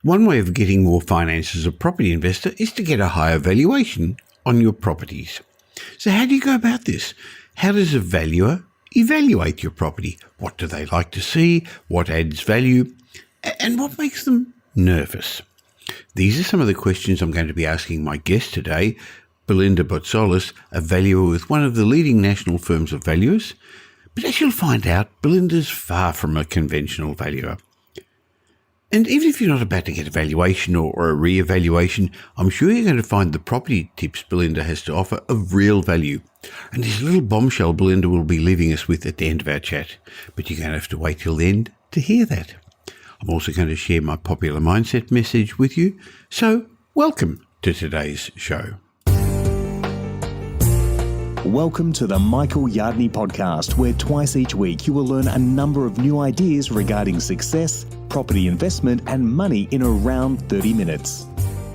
One way of getting more finance as a property investor is to get a higher valuation on your properties. So how do you go about this? How does a valuer evaluate your property? What do they like to see? What adds value? And what makes them nervous? These are some of the questions I'm going to be asking my guest today, Belinda Botzolis, a valuer with one of the leading national firms of valuers. But as you'll find out, Belinda's far from a conventional valuer. And even if you're not about to get a valuation or a re-evaluation, I'm sure you're going to find the property tips Belinda has to offer of real value. And there's a little bombshell Belinda will be leaving us with at the end of our chat. But you're going to have to wait till the end to hear that. I'm also going to share my popular mindset message with you. So, welcome to today's show. Welcome to the Michael Yardney podcast, where twice each week you will learn a number of new ideas regarding success, property investment and money in around 30 minutes.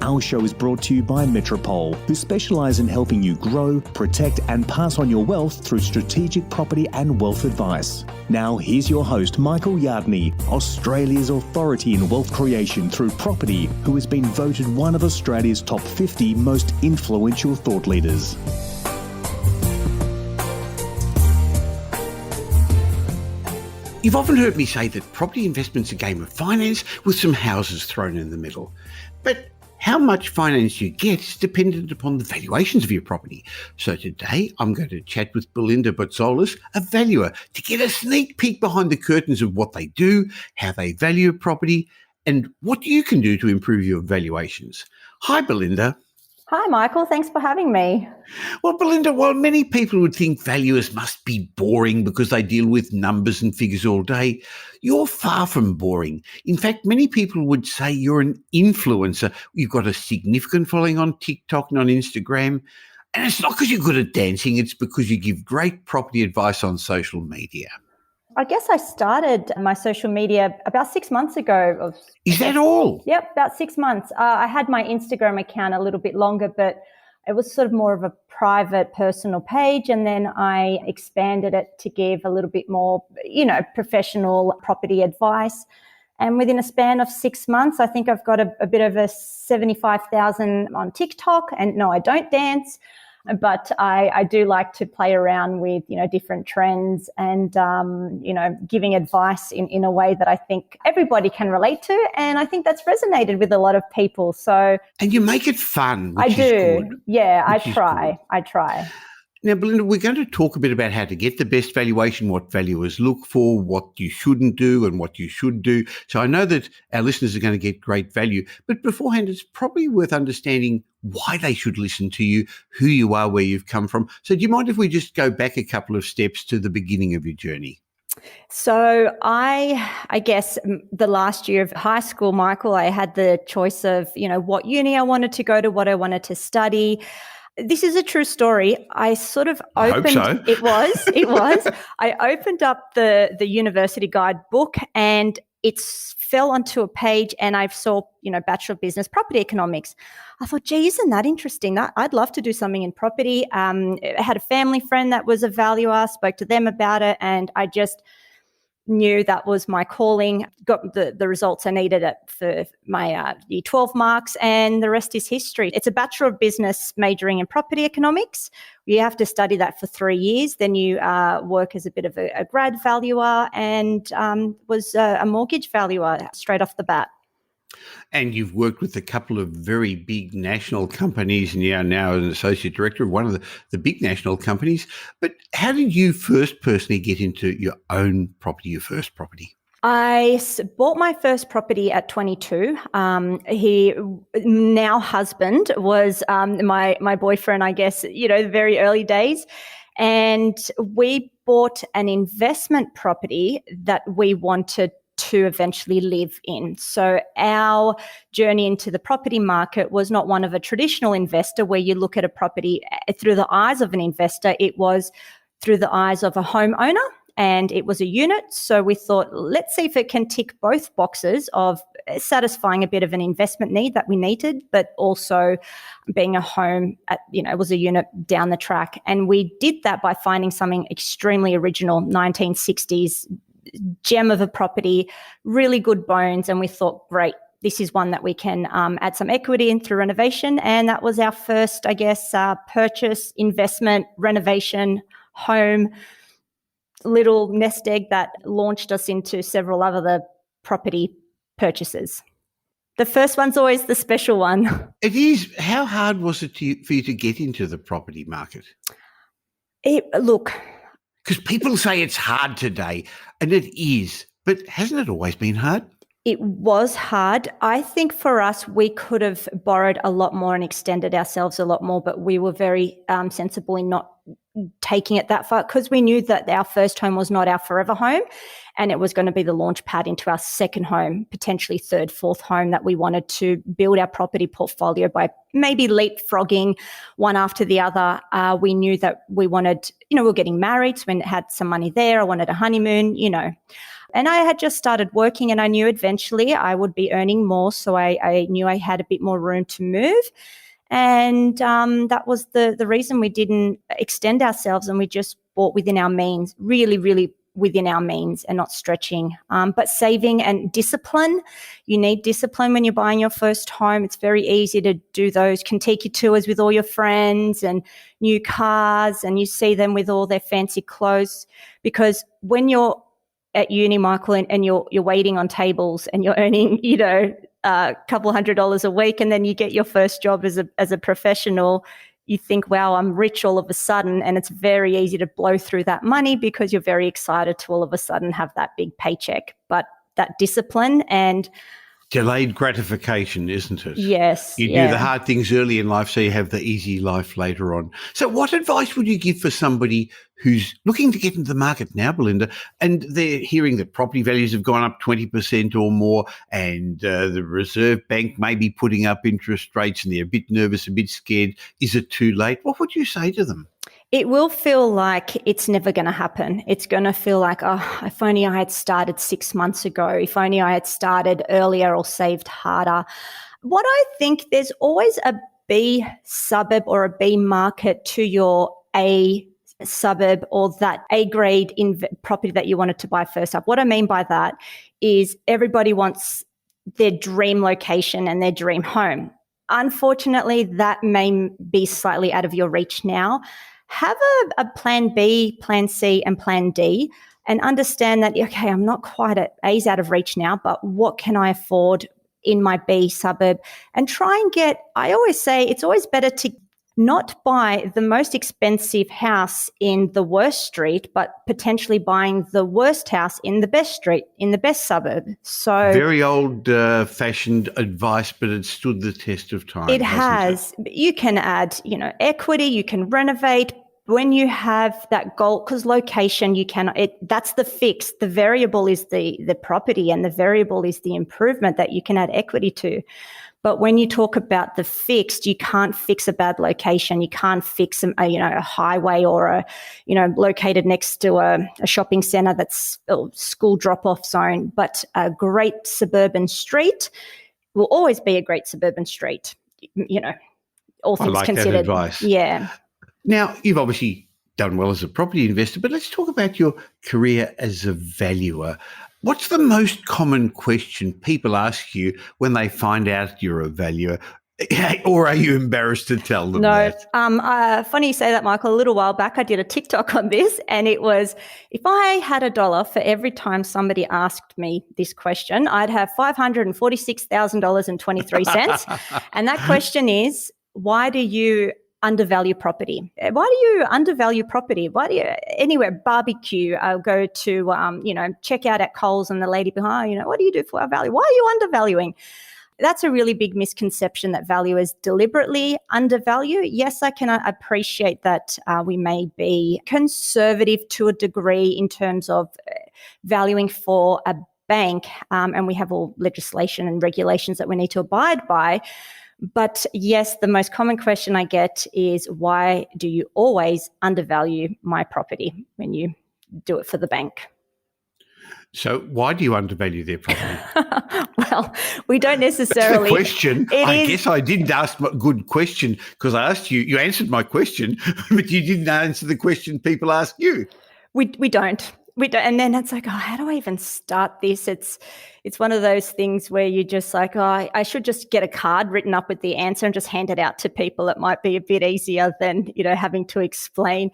Our show is brought to you by Metropol, who specialise in helping you grow, protect and pass on your wealth through strategic property and wealth advice. Now here's your host, Michael Yardney, Australia's authority in wealth creation through property, who has been voted one of Australia's top 50 most influential thought leaders. You've often heard me say that property investment's a game of finance with some houses thrown in the middle. But how much finance you get is dependent upon the valuations of your property. So today I'm going to chat with Belinda Botzolis, a valuer, to get a sneak peek behind the curtains of what they do, how they value a property, and what you can do to improve your valuations. Hi, Belinda. Hi, Michael. Thanks for having me. Well, Belinda, while many people would think valuers must be boring because they deal with numbers and figures all day, you're far from boring. In fact, many people would say you're an influencer. You've got a significant following on TikTok and on Instagram. And it's not because you're good at dancing, it's because you give great property advice on social media. I guess I started my social media about 6 months ago. Is that all? Yep, about 6 months. I had my Instagram account a little bit longer, but it was sort of more of a private personal page. And then I expanded it to give a little bit more, professional property advice. And within a span of 6 months, I think I've got a bit of a 75,000 on TikTok. And no, I don't dance. But I do like to play around with, different trends and, giving advice in a way that I think everybody can relate to. And I think that's resonated with a lot of people. So, and you make it fun, which I is do. Good. Yeah, I try. Now, Belinda, we're going to talk a bit about how to get the best valuation, what valuers look for, what you shouldn't do and what you should do. So I know that our listeners are going to get great value. But beforehand, it's probably worth understanding why they should listen to you, who you are, where you've come from. So do you mind if we just go back a couple of steps to the beginning of your journey? So I guess the last year of high school, Michael, I had the choice of, what uni I wanted to go to, what I wanted to study. This is a true story. I sort of opened. I hope so. It was. I opened up the university guide book and it fell onto a page and I saw, Bachelor of Business Property Economics. I thought, gee, isn't that interesting? I'd love to do something in property. I had a family friend that was a valuer, spoke to them about it, and I just knew that was my calling, got the results I needed for my year 12 marks, and the rest is history. It's a Bachelor of Business majoring in property economics. You have to study that for 3 years. Then you work as a bit of a grad valuer and was a mortgage valuer straight off the bat. And you've worked with a couple of very big national companies, and you're now an associate director of one of the big national companies. But how did you first personally get into your own property, your first property? I bought my first property at 22. He, now husband, was my boyfriend, I guess, the very early days. And we bought an investment property that we wanted to eventually live in. So our journey into the property market was not one of a traditional investor where you look at a property through the eyes of an investor. It was through the eyes of a homeowner, and it was a unit. So we thought, let's see if it can tick both boxes of satisfying a bit of an investment need that we needed, but also being a home at, was a unit down the track. And we did that by finding something extremely original, 1960s gem of a property, really good bones. And we thought, great, this is one that we can add some equity in through renovation. And that was our first, I guess, purchase, investment, renovation, home, little nest egg that launched us into several other property purchases. The first one's always the special one. It is. How hard was it for you to get into the property market? Look. Because people say it's hard today, and it is. But hasn't it always been hard? It was hard. I think for us, we could have borrowed a lot more and extended ourselves a lot more, but we were very sensible in not taking it that far because we knew that our first home was not our forever home and it was going to be the launch pad into our second home, potentially third, fourth home that we wanted to build our property portfolio by maybe leapfrogging one after the other. We knew that we wanted, we were getting married, so we had some money there. I wanted a honeymoon, And I had just started working and I knew eventually I would be earning more. So I knew I had a bit more room to move. And that was the reason we didn't extend ourselves and we just bought within our means, really, really within our means and not stretching. But saving and discipline, you need discipline when you're buying your first home. It's very easy to do those Kentucky tours with all your friends and new cars and you see them with all their fancy clothes because when you're at uni, Michael, and you're waiting on tables and you're earning, a couple $100 a week, and then you get your first job as a professional, you think, wow, I'm rich all of a sudden, and it's very easy to blow through that money because you're very excited to all of a sudden have that big paycheck. But that discipline and delayed gratification, isn't it? Yes. You do the hard things early in life so you have the easy life later on. So what advice would you give for somebody who's looking to get into the market now, Belinda, and they're hearing that property values have gone up 20% or more and the Reserve Bank may be putting up interest rates and they're a bit nervous, a bit scared. Is it too late? What would you say to them? It will feel like it's never going to happen. It's going to feel like, oh, if only I had started 6 months ago, if only I had started earlier or saved harder. What I think, there's always a B suburb or a B market to your A suburb or that A grade in property that you wanted to buy first up. What I mean by that is everybody wants their dream location and their dream home. Unfortunately, that may be slightly out of your reach now. Have a plan B, plan C, and plan D, and understand that, okay, I'm not quite at A's out of reach now, but what can I afford in my B suburb? And try and I always say it's always better to not buy the most expensive house in the worst street, but potentially buying the worst house in the best street, in the best suburb. So very old-fashioned advice, but it stood the test of time. It has. You can add, equity. You can renovate when you have that goal. Because location, you cannot. That's the fix. The variable is the property, and the variable is the improvement that you can add equity to. But when you talk about the fixed, you can't fix a bad location. You can't fix a highway or located next to a shopping centre that's a school drop-off zone. But a great suburban street will always be a great suburban street. All things considered. That advice. Yeah. Now, you've obviously done well as a property investor, but let's talk about your career as a valuer. What's the most common question people ask you when they find out you're a valuer? Or are you embarrassed to tell them that? No. Funny you say that, Michael. A little while back, I did a TikTok on this, and it was, if I had $1 for every time somebody asked me this question, I'd have $546,000.23. And that question is, why do you undervalue property? Why do you undervalue property? Why do you, anywhere, barbecue, I'll go to, check out at Coles and the lady behind, what do you do for our value? Why are you undervaluing? That's a really big misconception that valuers deliberately undervalue. Yes, I can appreciate that we may be conservative to a degree in terms of valuing for a bank, and we have all legislation and regulations that we need to abide by. But yes, the most common question I get is, why do you always undervalue my property when you do it for the bank? So why do you undervalue their property? Well, we don't necessarily. That's the question. I guess I didn't ask a good question because I asked you. You answered my question, but you didn't answer the question people ask you. We don't. We don't, and then it's like, oh, how do I even start this? It's one of those things where you're just like, oh, I should just get a card written up with the answer and just hand it out to people. It might be a bit easier than, having to explain.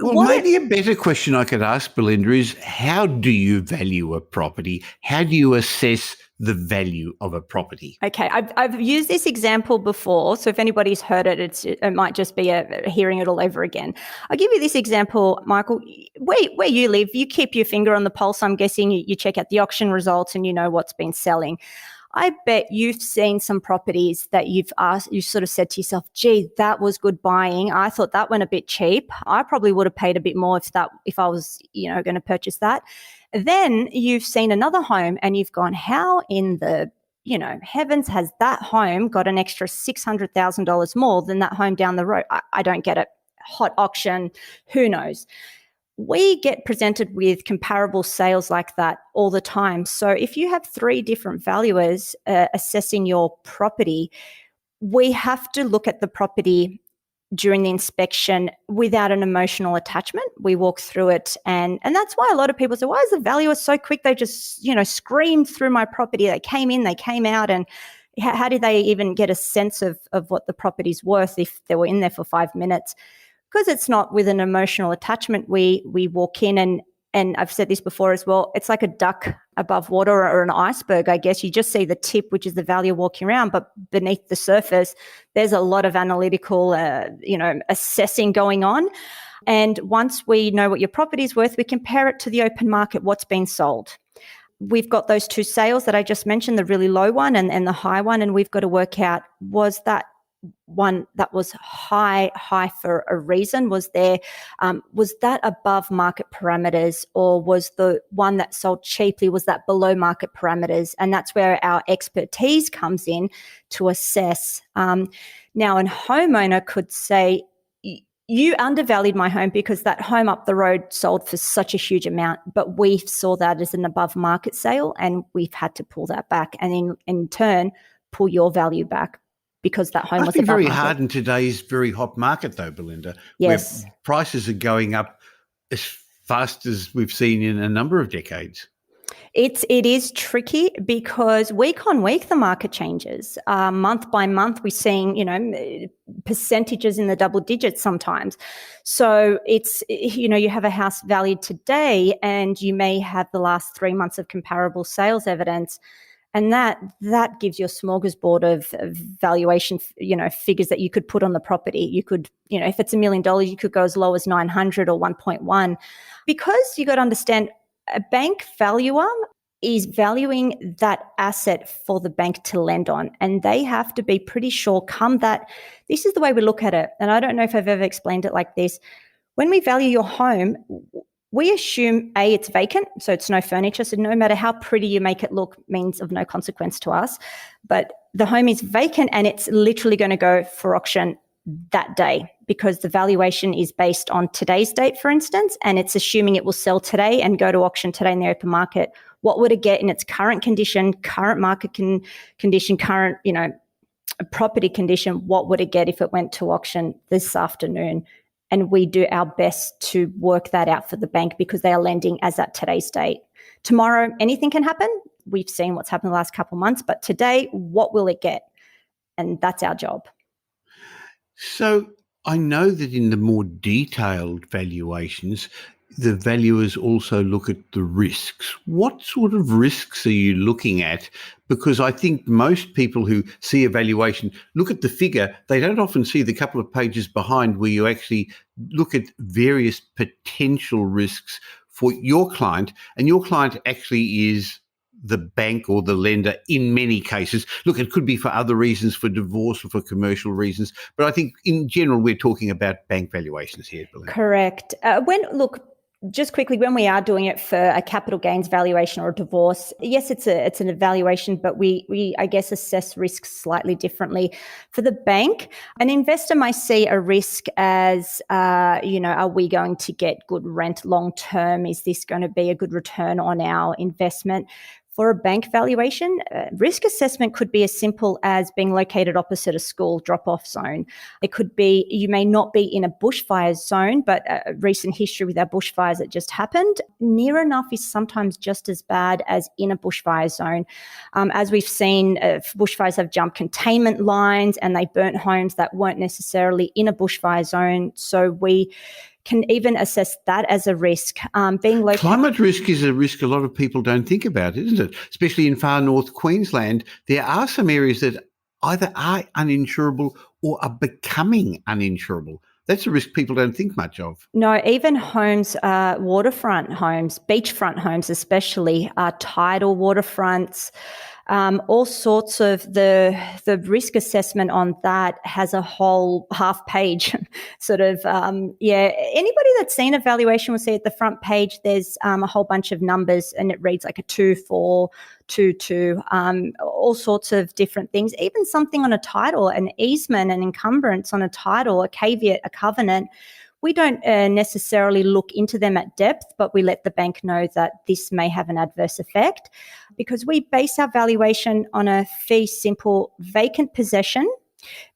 Well, maybe a better question I could ask, Belinda, is how do you value a property? How do you assess the value of a property? Okay, I've used this example before, so if anybody's heard it, it might just be a hearing it all over again. I'll give you this example, Michael. Where you live, you keep your finger on the pulse. I'm guessing you check out the auction results and you know what's been selling. I bet you've seen some properties that you sort of said to yourself, gee, that was good buying. I thought that went a bit cheap. I probably would have paid a bit more if I was, going to purchase that. Then you've seen another home and you've gone, how in the, heavens has that home got an extra $600,000 more than that home down the road? I don't get it. Hot auction, who knows? We get presented with comparable sales like that all the time. So if you have 3 different valuers assessing your property, we have to look at the property during the inspection without an emotional attachment. We walk through it, and that's why a lot of people say, why is the valuer so quick? They just, screamed through my property. They came in, they came out, and how did they even get a sense of what the property's worth if they were in there for 5 minutes? Because it's not with an emotional attachment. We walk in, and I've said this before as well, it's like a duck above water or an iceberg, I guess. You just see the tip, which is the valuer walking around, but beneath the surface, there's a lot of analytical, assessing going on. And once we know what your property is worth, we compare it to the open market, what's been sold. We've got those 2 sales that I just mentioned, the really low one and the high one, and we've got to work out, was that one that was high for a reason? Was that above market parameters, or was the one that sold cheaply, was that below market parameters? And that's where our expertise comes in to assess. Now, a homeowner could say, you undervalued my home because that home up the road sold for such a huge amount, but we saw that as an above market sale and we've had to pull that back, and in turn pull your value back, because that home was above market. It's very hard in today's very hot market, though, Belinda, yes, where prices are going up as fast as we've seen in a number of decades. It is tricky because week on week the market changes. Month by month we're seeing, percentages in the double digits sometimes. So it's, you have a house valued today and you may have the last 3 months of comparable sales evidence. And that gives you a smorgasbord of valuation, figures that you could put on the property. You could, if it's $1 million, you could go as low as 900 or 1.1. Because you got to understand, a bank valuer is valuing that asset for the bank to lend on. And they have to be pretty sure this is the way we look at it. And I don't know if I've ever explained it like this. When we value your home, we assume, A, it's vacant, so it's no furniture. So no matter how pretty you make it look, means of no consequence to us. But the home is vacant and it's literally going to go for auction that day, because the valuation is based on today's date, for instance, and it's assuming it will sell today and go to auction today in the open market. What would it get in its current condition, current market condition, current, property condition? What would it get if it went to auction this afternoon? And we do our best to work that out for the bank, because they are lending as at today's date. Tomorrow, anything can happen. We've seen what's happened the last couple of months, but today, what will it get? And that's our job. So I know that in the more detailed valuations, the valuers also look at the risks. What sort of risks are you looking at? Because I think most people who see a valuation look at the figure. They don't often see the couple of pages behind where you actually look at various potential risks for your client. And your client actually is the bank or the lender in many cases. Look, it could be for other reasons, for divorce or for commercial reasons. But I think in general, we're talking about bank valuations here, Belinda. Correct. Just quickly, when we are doing it for a capital gains valuation or a divorce, yes, it's an evaluation, but we I guess assess risks slightly differently. For the bank, an investor might see a risk as, are we going to get good rent long term? Is this going to be a good return on our investment? For a bank valuation, risk assessment could be as simple as being located opposite a school drop-off zone. It could be you may not be in a bushfire zone, but recent history with our bushfires that just happened, near enough is sometimes just as bad as in a bushfire zone. As we've seen, bushfires have jumped containment lines and they burnt homes that weren't necessarily in a bushfire zone. So we can even assess that as a risk. Climate risk is a risk a lot of people don't think about, isn't it? Especially in far north Queensland, there are some areas that either are uninsurable or are becoming uninsurable. That's a risk people don't think much of. No, even homes, waterfront homes, beachfront homes especially, tidal waterfronts, all sorts of the risk assessment on that has a whole half page sort of, anybody that's seen a valuation will see at the front page there's a whole bunch of numbers and it reads like a 2, 4, 2, 2, all sorts of different things, even something on a title, an easement, an encumbrance on a title, a caveat, a covenant. We don't necessarily look into them at depth, but we let the bank know that this may have an adverse effect because we base our valuation on a fee simple vacant possession,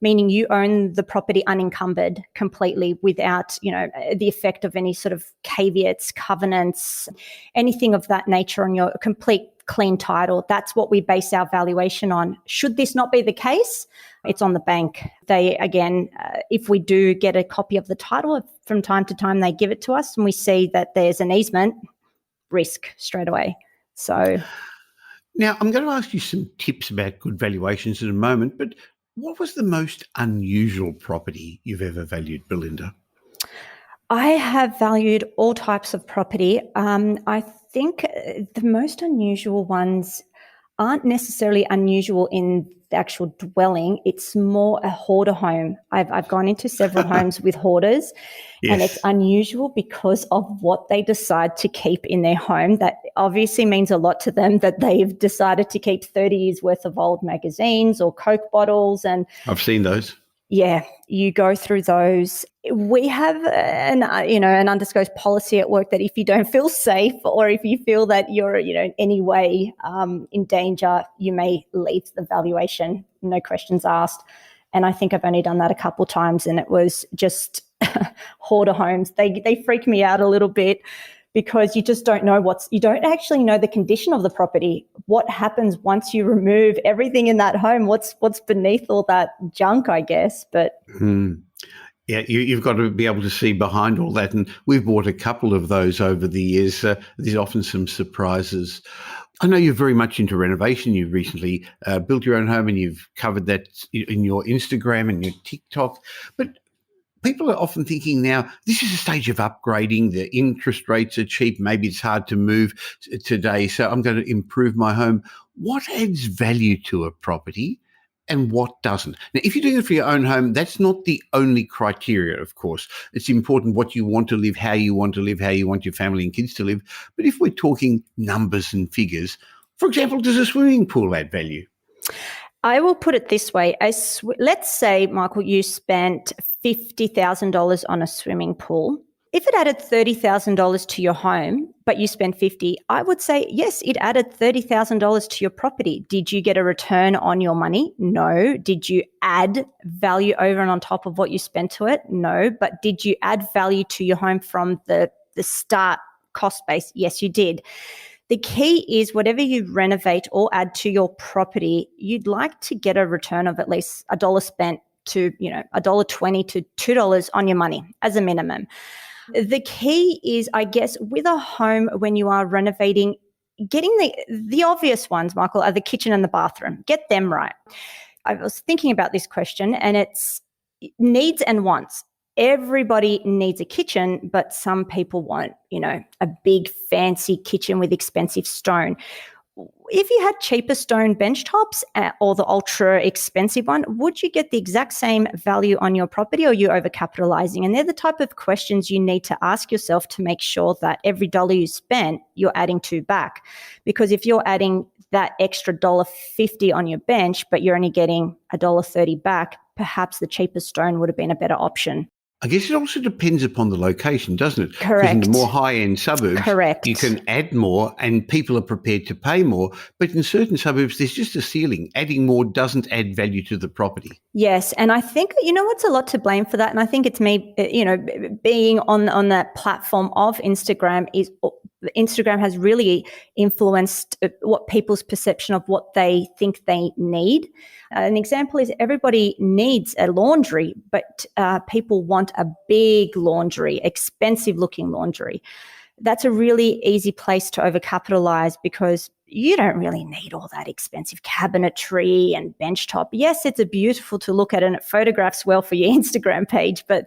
meaning you own the property unencumbered completely without, the effect of any sort of caveats, covenants, anything of that nature on your complete clean title. That's what we base our valuation on. Should this not be the case, it's on the bank. They, again, if we do get a copy of the title, from time to time they give it to us and we see that there's an easement, risk straight away. So now I'm going to ask you some tips about good valuations in a moment, but what was the most unusual property you've ever valued, Belinda? I have valued all types of property. I think the most unusual ones aren't necessarily unusual in the actual dwelling. It's more a hoarder home. I've gone into several homes with hoarders, Yes. and it's unusual because of what they decide to keep in their home. That obviously means a lot to them, that they've decided to keep 30 years worth of old magazines or Coke bottles. And I've seen those. yeah, you go through those. We have an undisclosed policy at work that if you don't feel safe or if you feel that you're, in any way in danger, you may leave the valuation, no questions asked. And I think I've only done that a couple of times, and it was just hoarder homes. They freak me out a little bit because you just don't know you don't actually know the condition of the property. What happens once you remove everything in that home? What's beneath all that junk, I guess. But yeah, you've got to be able to see behind all that. And we've bought a couple of those over the years. There's often some surprises. I know you're very much into renovation. You've recently built your own home and you've covered that in your Instagram and your TikTok. But people are often thinking now, this is a stage of upgrading. The interest rates are cheap. Maybe it's hard to move today, so I'm going to improve my home. What adds value to a property and what doesn't? Now, if you're doing it for your own home, that's not the only criteria, of course. It's important what you want to live, how you want to live, how you want your family and kids to live. But if we're talking numbers and figures, for example, does a swimming pool add value? I will put it this way. Let's say, Michael, you spent $50,000 on a swimming pool. If it added $30,000 to your home, but you spent $50,000, I would say, yes, it added $30,000 to your property. Did you get a return on your money? No. Did you add value over and on top of what you spent to it? No. But did you add value to your home from the start cost base? Yes, you did. The key is whatever you renovate or add to your property, you'd like to get a return of at least $1 spent to, $1.20 to $2 on your money as a minimum. The key is, I guess, with a home when you are renovating, getting the obvious ones, Michael, are the kitchen and the bathroom. Get them right. I was thinking about this question and it's needs and wants. Everybody needs a kitchen, but some people want, a big fancy kitchen with expensive stone. If you had cheaper stone bench tops or the ultra expensive one, would you get the exact same value on your property, or are you overcapitalizing? And they're the type of questions you need to ask yourself to make sure that every dollar you spent, you're adding two back. Because if you're adding that extra $1.50 on your bench, but you're only getting $1.30 back, perhaps the cheaper stone would have been a better option. I guess it also depends upon the location, doesn't it? Because in the Correct. more high-end suburbs, Correct. you can add more and people are prepared to pay more. But in certain suburbs, there's just a ceiling. Adding more doesn't add value to the property. Yes, and I think what's a lot to blame for that, and I think it's me. Being on that platform of Instagram is Instagram has really influenced what people's perception of what they think they need. An example is everybody needs a laundry, but people want a big laundry, expensive looking laundry. That's a really easy place to overcapitalize because you don't really need all that expensive cabinetry and benchtop. Yes, it's beautiful to look at and it photographs well for your Instagram page, but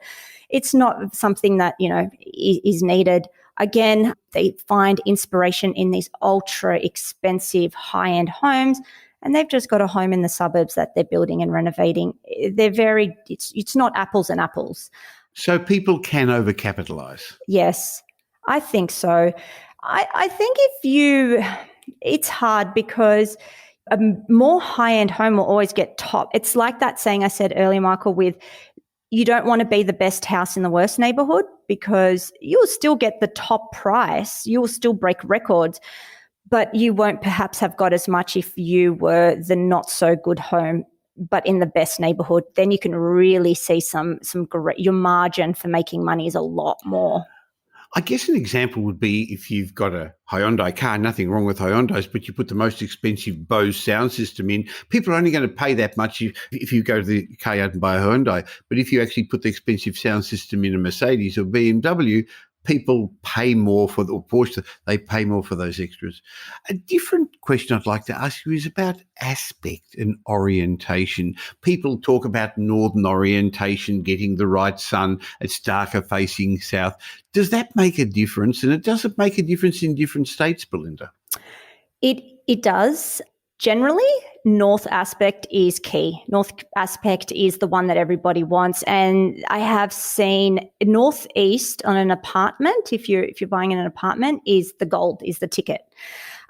it's not something that, is needed. Again, they find inspiration in these ultra expensive high-end homes, and they've just got a home in the suburbs that they're building and renovating. It's not apples and apples. So people can overcapitalize. Yes, I think so. I think it's hard because a more high-end home will always get top. It's like that saying I said earlier, Michael, with you don't want to be the best house in the worst neighborhood because you'll still get the top price. You will still break records, but you won't perhaps have got as much if you were the not so good home, but in the best neighborhood. Then you can really see some great, your margin for making money is a lot more. I guess an example would be if you've got a Hyundai car, nothing wrong with Hyundais, but you put the most expensive Bose sound system in, people are only going to pay that much if you go to the car yard and buy a Hyundai. But if you actually put the expensive sound system in a Mercedes or BMW, people pay more for or Porsche, they pay more for those extras. A different question I'd like to ask you is about aspect and orientation. People talk about northern orientation, getting the right sun, it's darker facing south. Does that make a difference? And does it make a difference in different states, Belinda? It does. Generally, north aspect is key. North aspect is the one that everybody wants. And I have seen northeast on an apartment, if you're buying in an apartment, is the gold, is the ticket.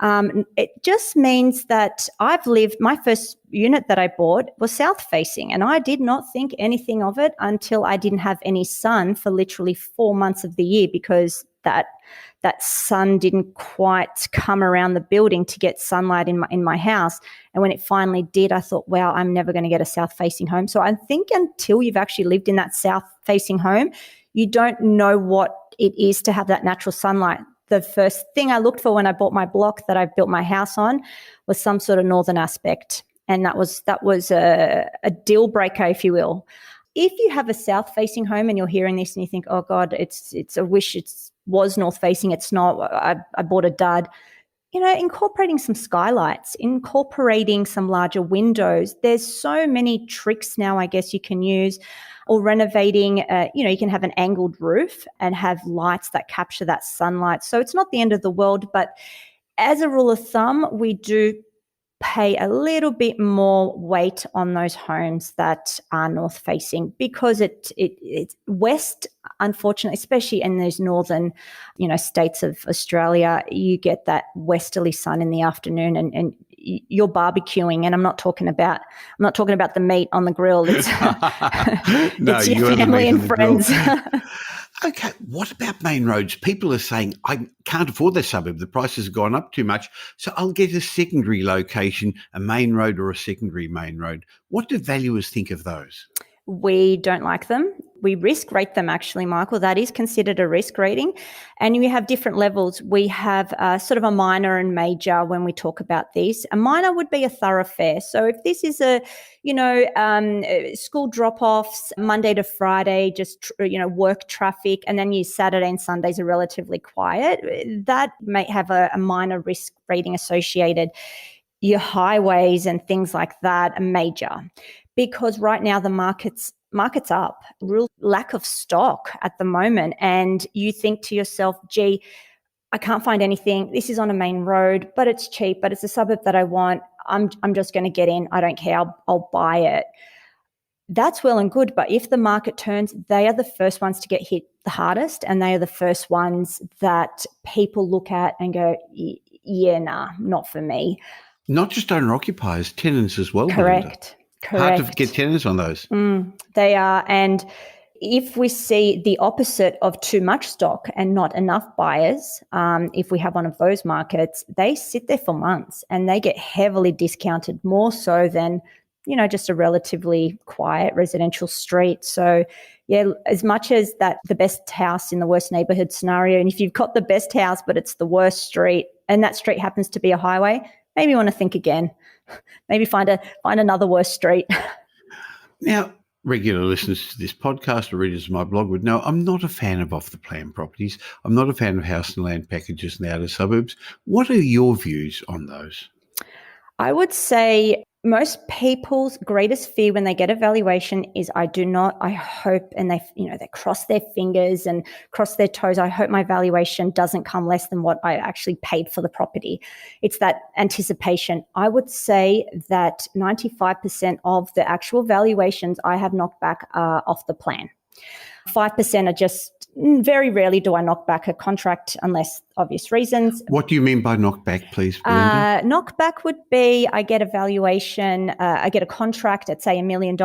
It just means that my first unit that I bought was south facing, and I did not think anything of it until I didn't have any sun for literally 4 months of the year because that sun didn't quite come around the building to get sunlight in my house. And when it finally did, I thought, wow, I'm never going to get a south-facing home. So I think until you've actually lived in that south-facing home, you don't know what it is to have that natural sunlight. The first thing I looked for when I bought my block that I built my house on was some sort of northern aspect. And that was a deal breaker, if you will. If you have a south-facing home and you're hearing this and you think, oh God, it's a wish it was north-facing, it's not, I bought a dud. Incorporating some skylights, incorporating some larger windows. There's so many tricks now, I guess, you can use. Or renovating, you can have an angled roof and have lights that capture that sunlight. So it's not the end of the world, but as a rule of thumb, we do pay a little bit more weight on those homes that are north facing because it's west, unfortunately, especially in those northern, states of Australia, you get that westerly sun in the afternoon and you're barbecuing, and I'm not talking about the meat on the grill. It's, No, it's your family and friends. Okay, what about main roads? People are saying, I can't afford their suburb. The prices have gone up too much, so I'll get a secondary location, a main road or a secondary main road. What do valuers think of those? We don't like them. We risk rate them, actually, Michael. That is considered a risk rating. And we have different levels. We have sort of a minor and major when we talk about these. A minor would be a thoroughfare. So if this is school drop-offs, Monday to Friday, just, work traffic, and then your Saturday and Sundays are relatively quiet, that may have a minor risk rating associated. Your highways and things like that are major. Because right now the market's up, real lack of stock at the moment. And you think to yourself, gee, I can't find anything. This is on a main road, but it's cheap, but it's a suburb that I want. I'm just going to get in. I don't care. I'll buy it. That's well and good. But if the market turns, they are the first ones to get hit the hardest. And they are the first ones that people look at and go, yeah, nah, not for me. Not just owner occupiers, tenants as well. Correct. Belinda. Hard to get tenants on those. They are. And if we see the opposite of too much stock and not enough buyers, if we have one of those markets, they sit there for months and they get heavily discounted, more so than, just a relatively quiet residential street. So yeah, as much as that the best house in the worst neighborhood scenario, and if you've got the best house but it's the worst street and that street happens to be a highway, maybe you want to think again. Maybe find another worse street. Now, regular listeners to this podcast or readers of my blog would know I'm not a fan of off-the-plan properties. I'm not a fan of house and land packages in the outer suburbs. What are your views on those? I would say most people's greatest fear when they get a valuation is I hope, and they cross their fingers and cross their toes. I hope my valuation doesn't come less than what I actually paid for the property. It's that anticipation. I would say that 95% of the actual valuations I have knocked back are off the plan. 5% are just, very rarely do I knock back a contract unless obvious reasons. What do you mean by knock back, please, Belinda? Knockback would be I get a valuation, I get a contract at, say, $1 million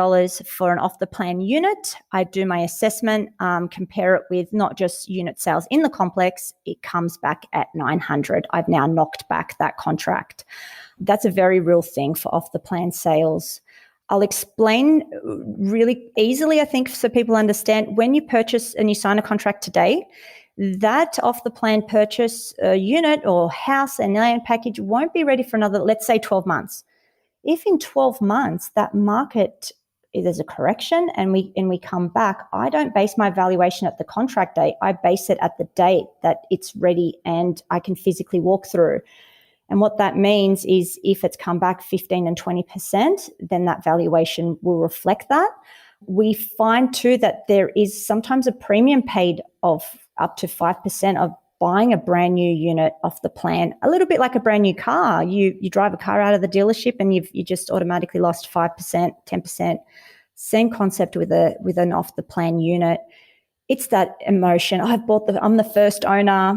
for an off-the-plan unit. I do my assessment, compare it with not just unit sales in the complex. It comes back at 900. I've now knocked back that contract. That's a very real thing for off-the-plan sales. I'll explain really easily, I think, so people understand. When you purchase and you sign a contract today, that off-the-plan purchase unit or house and land package won't be ready for another, let's say, 12 months. If in 12 months that market, there's a correction and we come back, I don't base my valuation at the contract date. I base it at the date that it's ready and I can physically walk through. And what that means is if it's come back 15 and 20%, then that valuation will reflect that. We find too that there is sometimes a premium paid of up to 5% of buying a brand new unit off the plan, a little bit like a brand new car. You drive a car out of the dealership and you just automatically lost 5%, 10%. Same concept with an off the plan unit. It's that emotion. I'm the first owner.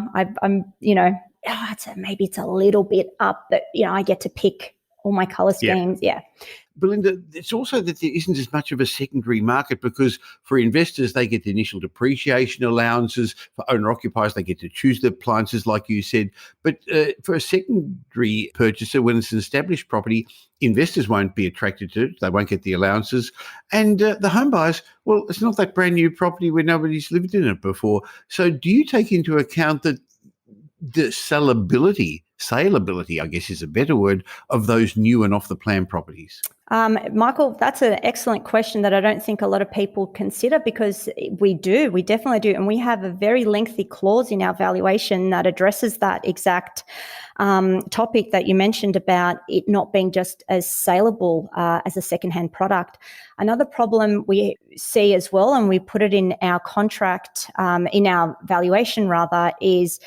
Maybe it's a little bit up, but I get to pick all my color schemes. Yeah. Belinda, it's also that there isn't as much of a secondary market because for investors, they get the initial depreciation allowances. For owner-occupiers, they get to choose the appliances, like you said. But for a secondary purchaser, when it's an established property, investors won't be attracted to it. They won't get the allowances. And the home buyers, well, it's not that brand new property where nobody's lived in it before. So do you take into account that the saleability, I guess is a better word, of those new and off-the-plan properties? Michael, that's an excellent question that I don't think a lot of people consider, because we definitely do. And we have a very lengthy clause in our valuation that addresses that exact topic that you mentioned about it not being just as saleable as a secondhand product. Another problem we see as well, and we put it in our contract, in our valuation rather, is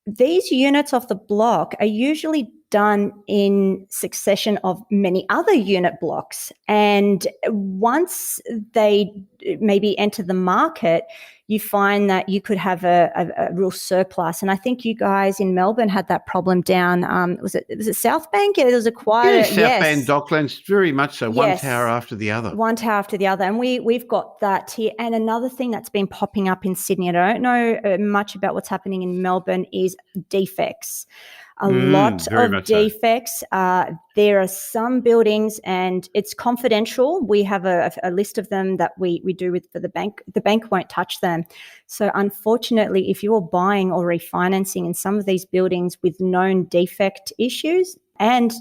these units off the block are usually done in succession of many other unit blocks. And once they maybe enter the market, you find that you could have a real surplus. And I think you guys in Melbourne had that problem down. Was it South Bank? There was a quiet. South Bank, Docklands, very much so. One tower after the other. One tower after the other. And we've got that here. And another thing that's been popping up in Sydney, I don't know much about what's happening in Melbourne, is defects. A lot of defects. So. There are some buildings, and it's confidential. We have a list of them that we do with for the bank. The bank won't touch them. So unfortunately, if you're buying or refinancing in some of these buildings with known defect issues, and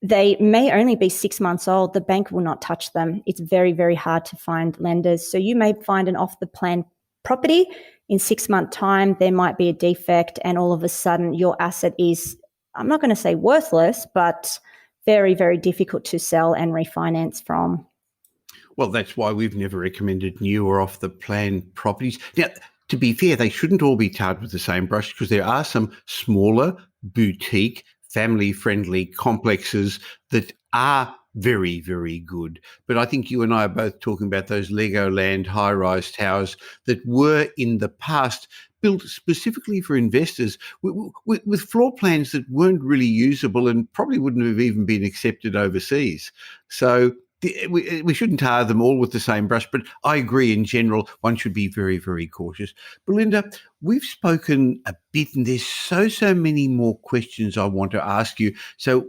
they may only be 6 months old, the bank will not touch them. It's very, very hard to find lenders. So you may find an off-the-plan property. In 6 month time, there might be a defect, and all of a sudden your asset is, I'm not going to say worthless, but very, very difficult to sell and refinance from. Well, that's why we've never recommended new or off the plan properties. Now, to be fair, they shouldn't all be tarred with the same brush, because there are some smaller, boutique, family-friendly complexes that are very, very good. But I think you and I are both talking about those Legoland high-rise towers that were in the past built specifically for investors with floor plans that weren't really usable and probably wouldn't have even been accepted overseas. So we shouldn't tar them all with the same brush, but I agree in general, one should be very, very cautious. Belinda, we've spoken a bit and there's so many more questions I want to ask you. So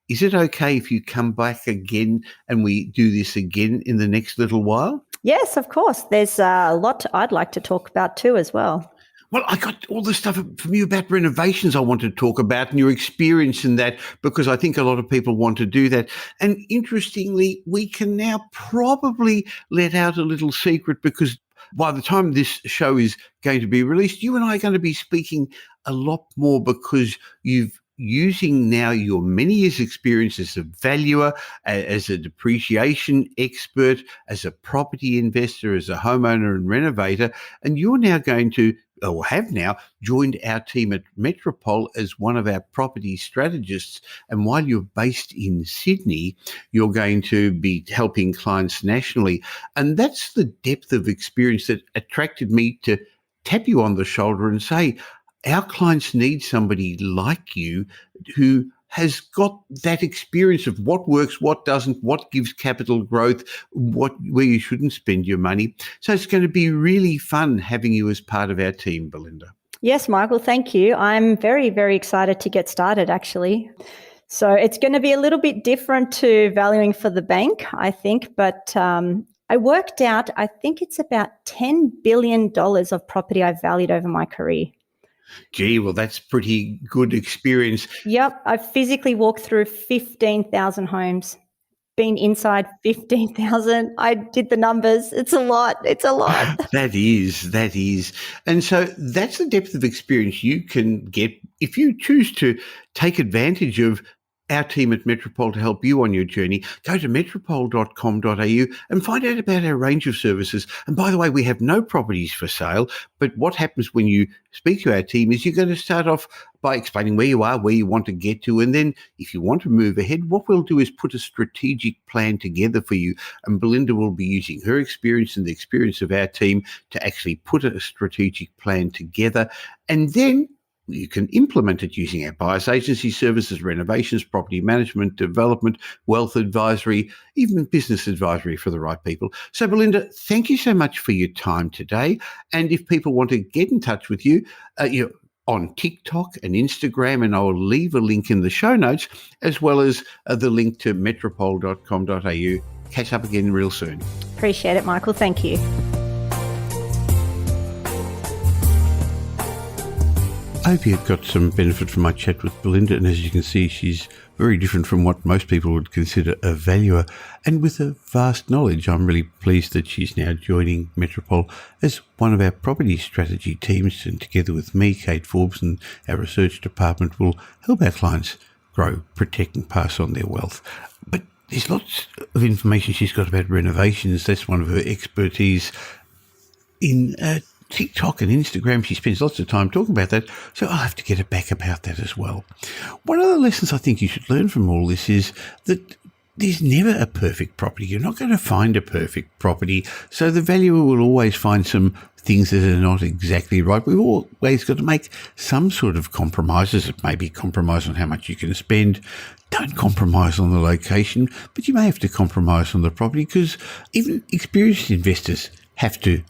is it okay if you come back again and we do this again in the next little while? Yes, of course. There's a lot I'd like to talk about too as well. Well, I got all the stuff from you about renovations I want to talk about and your experience in that, because I think a lot of people want to do that. And interestingly, we can now probably let out a little secret, because by the time this show is going to be released, you and I are going to be speaking a lot more, because you've using now your many years experience as a valuer, as a depreciation expert, as a property investor, as a homeowner and renovator, and you're now going to, or have now, joined our team at Metropol as one of our property strategists. And while you're based in Sydney, you're going to be helping clients nationally. And that's the depth of experience that attracted me to tap you on the shoulder and say, our clients need somebody like you who has got that experience of what works, what doesn't, what gives capital growth, where you shouldn't spend your money. So it's going to be really fun having you as part of our team, Belinda. Yes, Michael, thank you. I'm very, very excited to get started, actually. So it's going to be a little bit different to valuing for the bank, I think, but I worked out, I think it's about $10 billion of property I've valued over my career. Gee, well, that's pretty good experience. Yep, I've physically walked through 15,000 homes, been inside 15,000. I did the numbers. It's a lot. That is. And so that's the depth of experience you can get if you choose to take advantage of our team at Metropol to help you on your journey. Go to metropol.com.au and find out about our range of services. And by the way, we have no properties for sale, but what happens when you speak to our team is you're going to start off by explaining where you are, where you want to get to, and then if you want to move ahead, what we'll do is put a strategic plan together for you. And Belinda will be using her experience and the experience of our team to actually put a strategic plan together. And then you can implement it using our buyer's agency services, renovations, property management, development, wealth advisory, even business advisory for the right people. So, Belinda, thank you so much for your time today. And if people want to get in touch with you, you're on TikTok and Instagram, and I will leave a link in the show notes, as well as the link to metropol.com.au. Catch up again real soon. Appreciate it, Michael. Thank you. I hope you got some benefit from my chat with Belinda, and as you can see, she's very different from what most people would consider a valuer, and with a vast knowledge. I'm really pleased that she's now joining Metropol as one of our property strategy teams, and together with me, Kate Forbes, and our research department will help our clients grow, protect and pass on their wealth. But there's lots of information she's got about renovations. That's one of her expertise. In TikTok and Instagram, she spends lots of time talking about that, so I'll have to get her back about that as well. One of the lessons I think you should learn from all this is that there's never a perfect property. You're not going to find a perfect property, so the valuer will always find some things that are not exactly right. We've always got to make some sort of compromises. It may be compromise on how much you can spend. Don't compromise on the location, but you may have to compromise on the property, because even experienced investors have to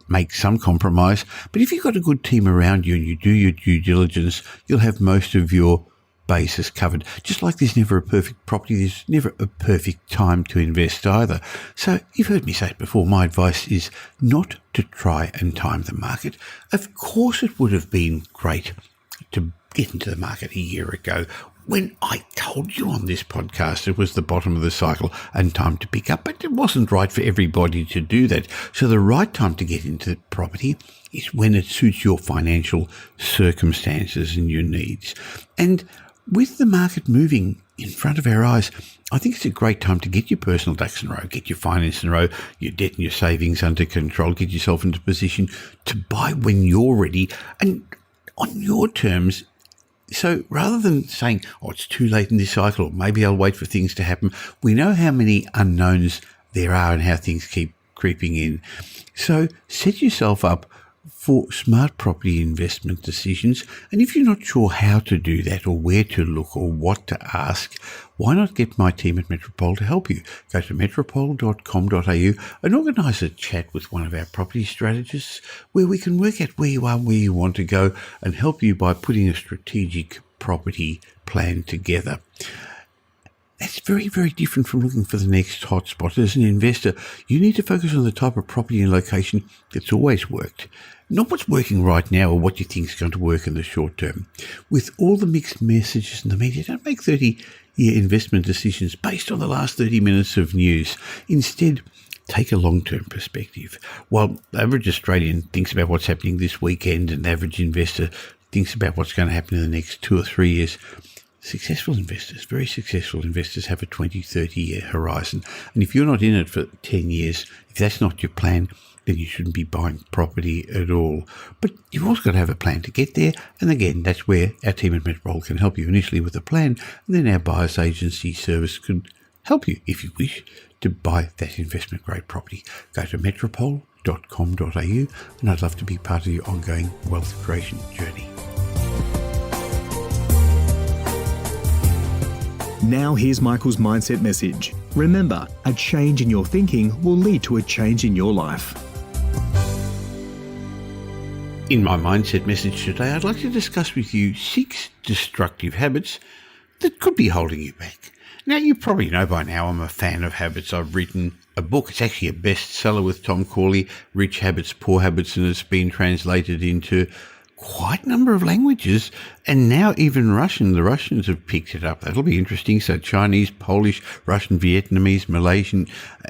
make some compromise. But if you've got a good team around you and you do your due diligence, you'll have most of your bases covered. Just like there's never a perfect property, there's never a perfect time to invest either. So you've heard me say it before, my advice is not to try and time the market. Of course it would have been great to get into the market a year ago, when I told you on this podcast it was the bottom of the cycle and time to pick up, but it wasn't right for everybody to do that. So the right time to get into property is when it suits your financial circumstances and your needs. And with the market moving in front of our eyes, I think it's a great time to get your personal ducks in a row, get your finance in a row, your debt and your savings under control, get yourself into a position to buy when you're ready and on your terms. So rather than saying, oh, it's too late in this cycle, or maybe I'll wait for things to happen, we know how many unknowns there are and how things keep creeping in. So set yourself up for smart property investment decisions. And if you're not sure how to do that or where to look or what to ask, why not get my team at Metropol to help you? Go to metropol.com.au and organise a chat with one of our property strategists where we can work out where you are, where you want to go, and help you by putting a strategic property plan together. That's very, very different from looking for the next hotspot. As an investor, you need to focus on the type of property and location that's always worked, not what's working right now or what you think is going to work in the short term. With all the mixed messages in the media, don't make 30-year investment decisions based on the last 30 minutes of news. Instead, take a long-term perspective. While the average Australian thinks about what's happening this weekend and the average investor thinks about what's going to happen in the next 2 or 3 years, successful investors, very successful investors, have a 20, 30-year horizon. And if you're not in it for 10 years, if that's not your plan, then you shouldn't be buying property at all. But you've also got to have a plan to get there. And again, that's where our team at Metropol can help you initially with a plan. And then our buyer's agency service can help you, if you wish, to buy that investment-grade property. Go to metropol.com.au, and I'd love to be part of your ongoing wealth creation journey. Now here's Michael's mindset message. Remember, a change in your thinking will lead to a change in your life. In my mindset message today, I'd like to discuss with you 6 destructive habits that could be holding you back. Now, you probably know by now I'm a fan of habits. I've written a book. It's actually a bestseller with Tom Corley, Rich Habits, Poor Habits, and it's been translated into quite a number of languages, and now even Russian. The Russians have picked it up. That'll be interesting. So Chinese, Polish, Russian, Vietnamese, Malaysian,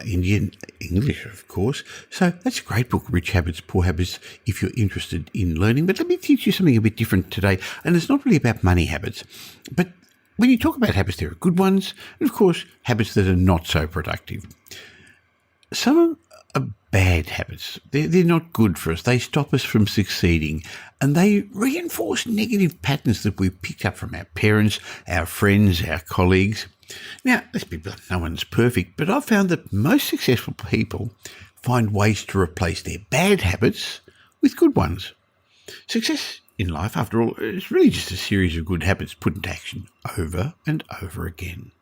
Indian, English, of course. So that's a great book, Rich Habits, Poor Habits, if you're interested in learning. But let me teach you something a bit different today. And it's not really about money habits. But when you talk about habits, there are good ones, and of course, habits that are not so productive. Some are bad habits. They're not good for us. They stop us from succeeding, and they reinforce negative patterns that we've picked up from our parents, our friends, our colleagues. Now, let's be blunt, no one's perfect, but I've found that most successful people find ways to replace their bad habits with good ones. Success in life, after all, is really just a series of good habits put into action over and over again.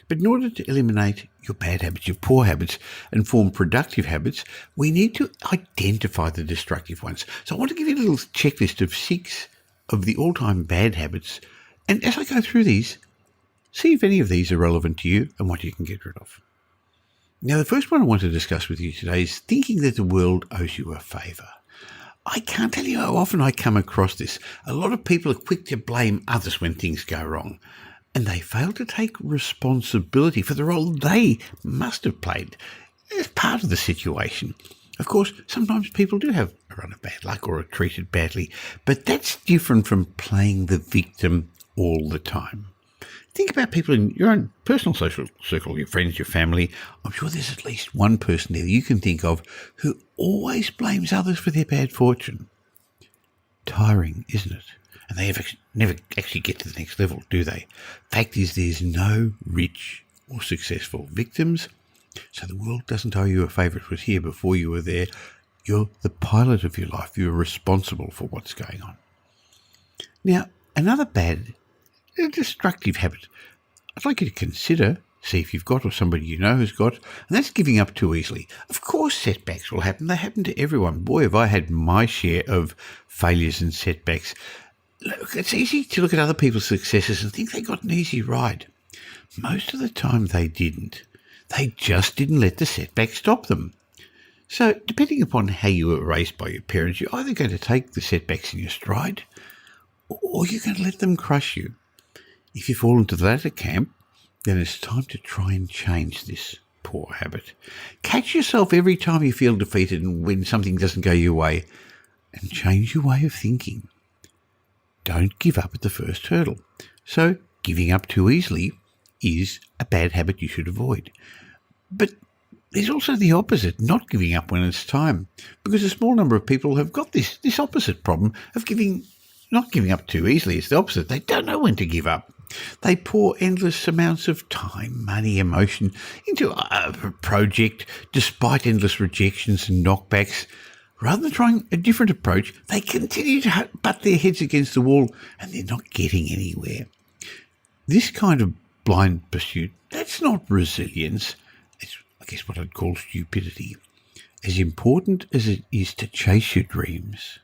But in order to eliminate your bad habits, your poor habits, and form productive habits, we need to identify the destructive ones. So I want to give you a little checklist of 6 of the all-time bad habits. And as I go through these, see if any of these are relevant to you and what you can get rid of. Now, the first one I want to discuss with you today is thinking that the world owes you a favour. I can't tell you how often I come across this. A lot of people are quick to blame others when things go wrong, and they fail to take responsibility for the role they must have played as part of the situation. Of course, sometimes people do have a run of bad luck or are treated badly, but that's different from playing the victim all the time. Think about people in your own personal social circle, your friends, your family. I'm sure there's at least one person there you can think of who always blames others for their bad fortune. Tiring, isn't it? And they never actually get to the next level, do they? Fact is, there's no rich or successful victims, so the world doesn't owe you a favour. It was here before you were there. You're the pilot of your life. You're responsible for what's going on. Now, another bad, destructive habit I'd like you to consider, see if you've got or somebody you know has got, and that's giving up too easily. Of course, setbacks will happen. They happen to everyone. Boy, have I had my share of failures and setbacks. Look, it's easy to look at other people's successes and think they got an easy ride. Most of the time they didn't. They just didn't let the setback stop them. So, depending upon how you were raised by your parents, you're either going to take the setbacks in your stride, or you're going to let them crush you. If you fall into the latter camp, then it's time to try and change this poor habit. Catch yourself every time you feel defeated and when something doesn't go your way, and change your way of thinking. Don't give up at the first hurdle. So, giving up too easily is a bad habit you should avoid. But there's also the opposite, not giving up when it's time, because a small number of people have got this opposite problem of not giving up too easily. It's the opposite. They don't know when to give up. They pour endless amounts of time, money, emotion into a project despite endless rejections and knockbacks. Rather than trying a different approach, they continue to butt their heads against the wall and they're not getting anywhere. This kind of blind pursuit, that's not resilience. It's, I guess, what I'd call stupidity. As important as it is to chase your dreams,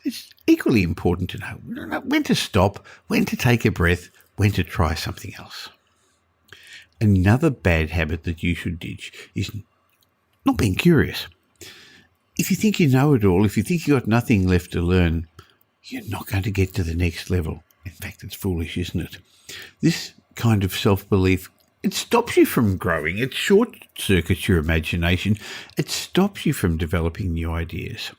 it's equally important to know when to stop, when to take a breath, when to try something else. Another bad habit that you should ditch is not being curious. If you think you know it all, if you think you've got nothing left to learn, you're not going to get to the next level. In fact, it's foolish, isn't it? This kind of self-belief, it stops you from growing. It short-circuits your imagination. It stops you from developing new ideas.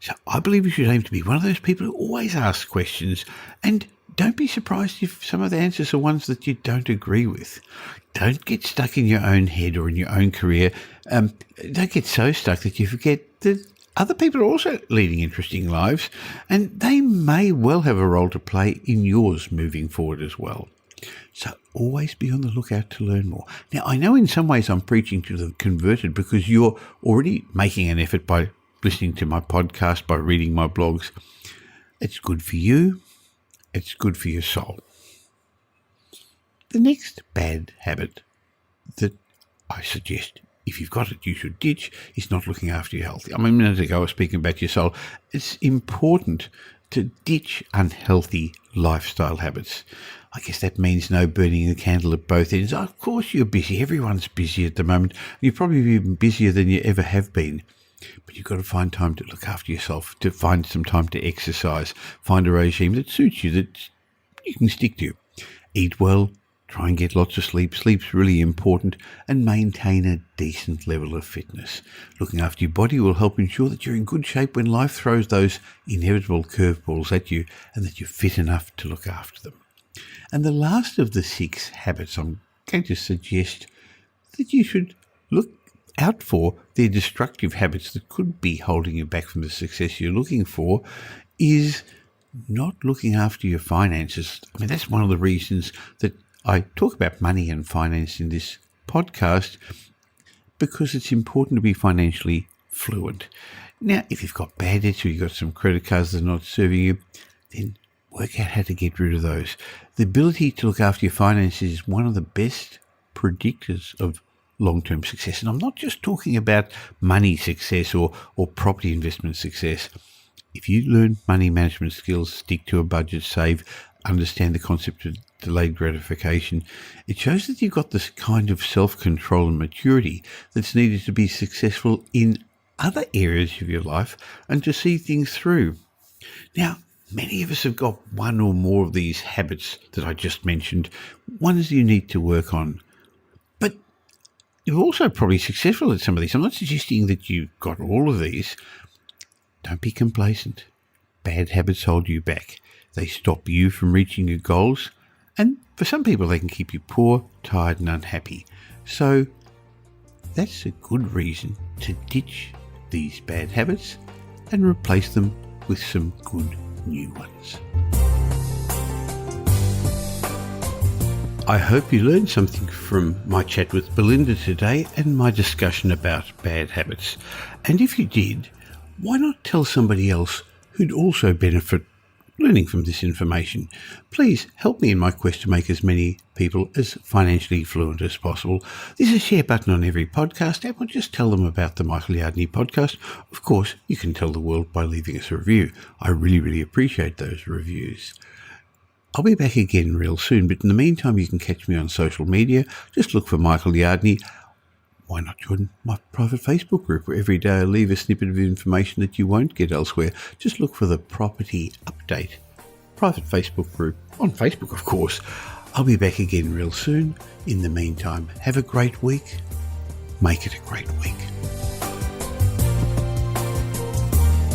So I believe you should aim to be one of those people who always ask questions, and don't be surprised if some of the answers are ones that you don't agree with. Don't get stuck in your own head or in your own career. Don't get so stuck that you forget that other people are also leading interesting lives, and they may well have a role to play in yours moving forward as well. So always be on the lookout to learn more. Now, I know in some ways I'm preaching to the converted because you're already making an effort by listening to my podcast, by reading my blogs. It's good for you. It's good for your soul. The next bad habit that I suggest, if you've got it, you should ditch, is not looking after your health. I mean, a minute ago I was speaking about your soul. It's important to ditch unhealthy lifestyle habits. I guess that means no burning the candle at both ends. Of course you're busy. Everyone's busy at the moment. You're probably even busier than you ever have been. But you've got to find time to look after yourself, to find some time to exercise, find a regime that suits you, that you can stick to. Eat well, try and get lots of sleep. Sleep's really important, and maintain a decent level of fitness. Looking after your body will help ensure that you're in good shape when life throws those inevitable curveballs at you and that you're fit enough to look after them. And the last of the 6 habits I'm going to suggest that you should look out for, their destructive habits that could be holding you back from the success you're looking for, is not looking after your finances. I mean, that's one of the reasons that I talk about money and finance in this podcast, because it's important to be financially fluent. Now, if you've got bad debts or you've got some credit cards that are not serving you, then work out how to get rid of those. The ability to look after your finances is one of the best predictors of long-term success. And I'm not just talking about money success or property investment success. If you learn money management skills, stick to a budget, save, understand the concept of delayed gratification, it shows that you've got this kind of self-control and maturity that's needed to be successful in other areas of your life and to see things through. Now, many of us have got one or more of these habits that I just mentioned, ones you need to work on. But you're also probably successful at some of these. I'm not suggesting that you've got all of these. Don't be complacent. Bad habits hold you back. They stop you from reaching your goals. And for some people, they can keep you poor, tired, and unhappy. So that's a good reason to ditch these bad habits and replace them with some good new ones. I hope you learned something from my chat with Belinda today and my discussion about bad habits. And if you did, why not tell somebody else who'd also benefit learning from this information? Please help me in my quest to make as many people as financially fluent as possible. There's a share button on every podcast app, or just tell them about the Michael Yardney podcast. Of course, you can tell the world by leaving us a review. I really appreciate those reviews. I'll be back again real soon, but in the meantime, you can catch me on social media. Just look for Michael Yardney. Why not join my private Facebook group, where every day I leave a snippet of information that you won't get elsewhere? Just look for the Property Update private Facebook group on Facebook, of course. I'll be back again real soon. In the meantime, have a great week. Make it a great week.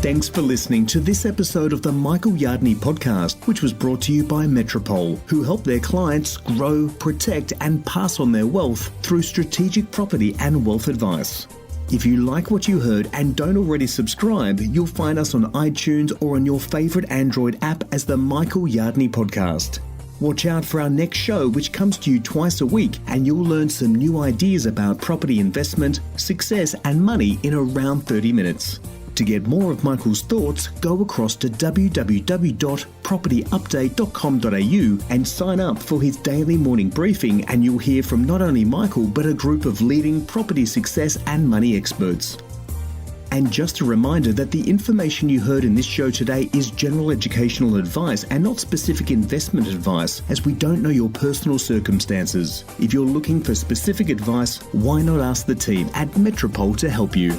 Thanks for listening to this episode of the Michael Yardney podcast, which was brought to you by Metropol, who help their clients grow, protect, and pass on their wealth through strategic property and wealth advice. If you like what you heard and don't already subscribe, you'll find us on iTunes or on your favorite Android app as the Michael Yardney podcast. Watch out for our next show, which comes to you twice a week, and you'll learn some new ideas about property investment, success, and money in around 30 minutes. To get more of Michael's thoughts, go across to www.propertyupdate.com.au and sign up for his daily morning briefing, and you'll hear from not only Michael but a group of leading property success and money experts. And just a reminder that the information you heard in this show today is general educational advice and not specific investment advice, as we don't know your personal circumstances. If you're looking for specific advice, why not ask the team at Metropol to help you?